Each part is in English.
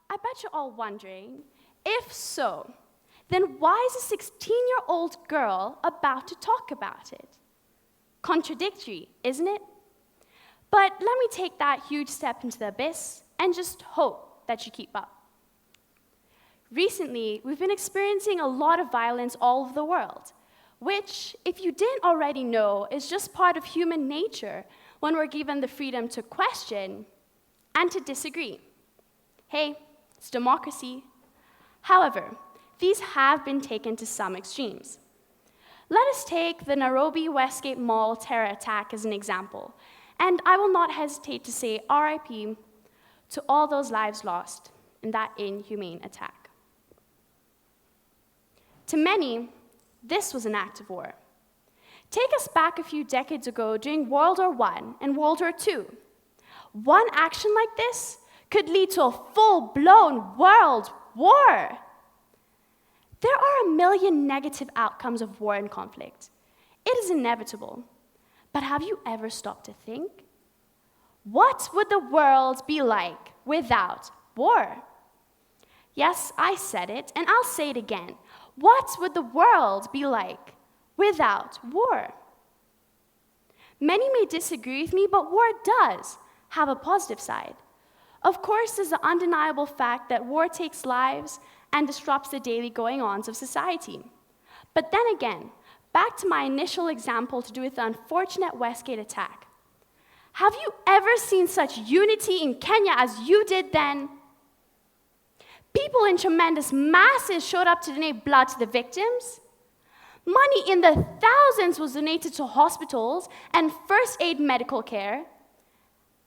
I bet you're all wondering, if so, then why is a 16-year-old girl about to talk about it? Contradictory, isn't it? But let me take that huge step into the abyss and just hope that you keep up. Recently, we've been experiencing a lot of violence all over the world, which, if you didn't already know, is just part of human nature when we're given the freedom to question and to disagree. Hey, it's democracy. However, these have been taken to some extremes. Let us take the Nairobi Westgate Mall terror attack as an example, and I will not hesitate to say RIP to all those lives lost in that inhumane attack. To many, this was an act of war. Take us back a few decades ago during World War I and World War II. One action like this could lead to a full-blown world war. There are a million negative outcomes of war and conflict. It is inevitable. But have you ever stopped to think? What would the world be like without war? Yes, I said it, and I'll say it again. What would the world be like without war? Many may disagree with me, but war does have a positive side. Of course, there's the undeniable fact that war takes lives and disrupts the daily going-ons of society. But then again, back to my initial example to do with the unfortunate Westgate attack. Have you ever seen such unity in Kenya as you did then? People in tremendous masses showed up to donate blood to the victims. Money in the thousands was donated to hospitals and first aid medical care.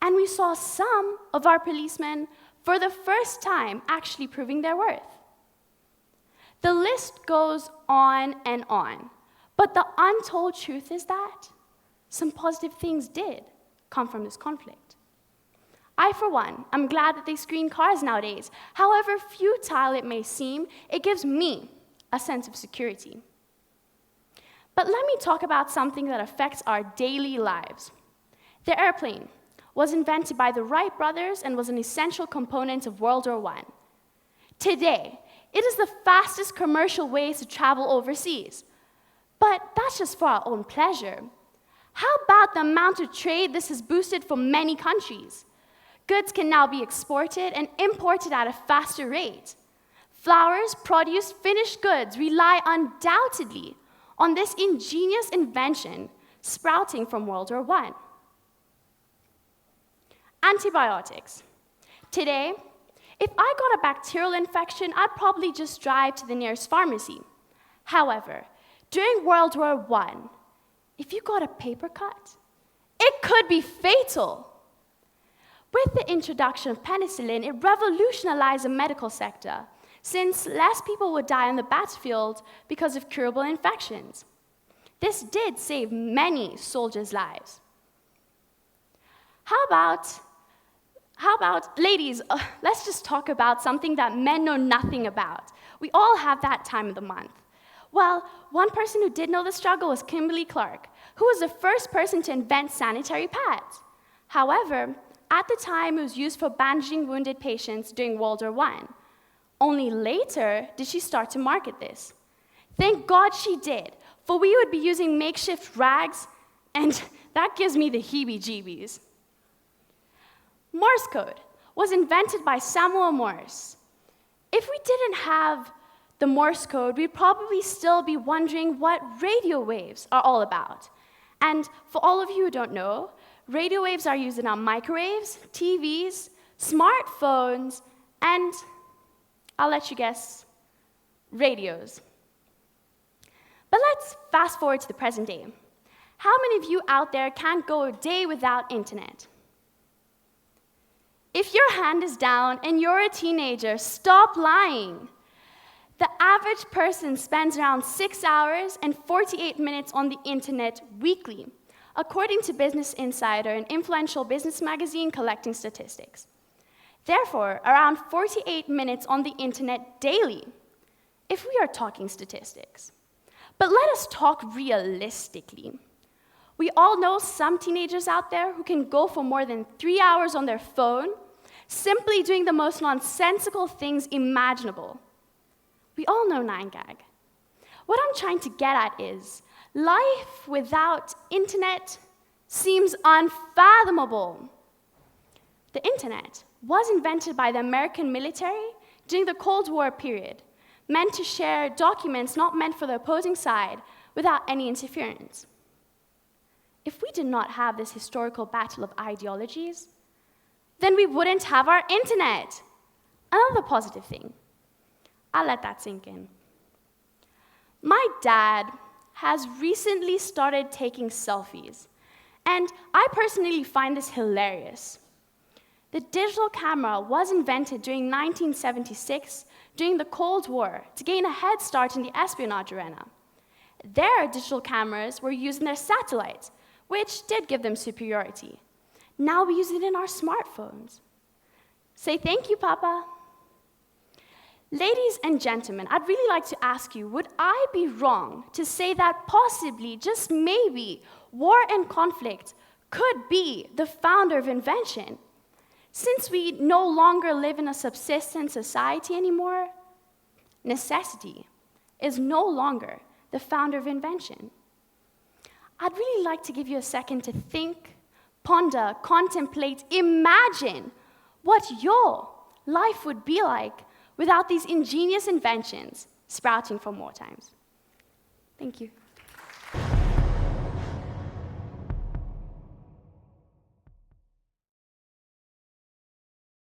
And we saw some of our policemen, for the first time, actually proving their worth. The list goes on and on. But the untold truth is that some positive things did come from this conflict. I, for one, am glad that they screen cars nowadays. However futile it may seem, it gives me a sense of security. But let me talk about something that affects our daily lives. The airplane was invented by the Wright brothers and was an essential component of World War I. Today, it is the fastest commercial way to travel overseas. But that's just for our own pleasure. How about the amount of trade this has boosted for many countries? Goods can now be exported and imported at a faster rate. Flowers, produce, finished goods rely undoubtedly on this ingenious invention sprouting from World War I. Antibiotics. Today, if I got a bacterial infection, I'd probably just drive to the nearest pharmacy. However, during World War I, if you got a paper cut, it could be fatal. With the introduction of penicillin, it revolutionized the medical sector, since less people would die on the battlefield because of curable infections. This did save many soldiers' lives. How about, ladies, let's just talk about something that men know nothing about. We all have that time of the month. Well, one person who did know the struggle was Kimberly Clark, who was the first person to invent sanitary pads. However, at the time, it was used for bandaging wounded patients during World War I. Only later did she start to market this. Thank God she did, for we would be using makeshift rags, and that gives me the heebie-jeebies. Morse code was invented by Samuel Morse. If we didn't have the Morse code, we'd probably still be wondering what radio waves are all about. And for all of you who don't know, radio waves are used in our microwaves, TVs, smartphones, and, I'll let you guess, radios. But let's fast forward to the present day. How many of you out there can't go a day without internet? If your hand is down and you're a teenager, stop lying. The average person spends around 6 hours and 48 minutes on the internet weekly, according to Business Insider, an influential business magazine collecting statistics. Therefore, around 48 minutes on the internet daily, if we are talking statistics. But let us talk realistically. We all know some teenagers out there who can go for more than 3 hours on their phone, simply doing the most nonsensical things imaginable. We all know 9gag. What I'm trying to get at is, life without internet seems unfathomable. The internet was invented by the American military during the Cold War period, meant to share documents not meant for the opposing side without any interference. If we did not have this historical battle of ideologies, then we wouldn't have our internet. Another positive thing. I'll let that sink in. My dad has recently started taking selfies, and I personally find this hilarious. The digital camera was invented during 1976 during the Cold War to gain a head start in the espionage arena. Their digital cameras were used in their satellites, which did give them superiority. Now we use it in our smartphones. Say thank you, Papa. Ladies and gentlemen, I'd really like to ask you, would I be wrong to say that possibly, just maybe, war and conflict could be the founder of invention? Since we no longer live in a subsistence society anymore, necessity is no longer the founder of invention. I'd really like to give you a second to think, ponder, contemplate, imagine what your life would be like without these ingenious inventions sprouting from war times. Thank you.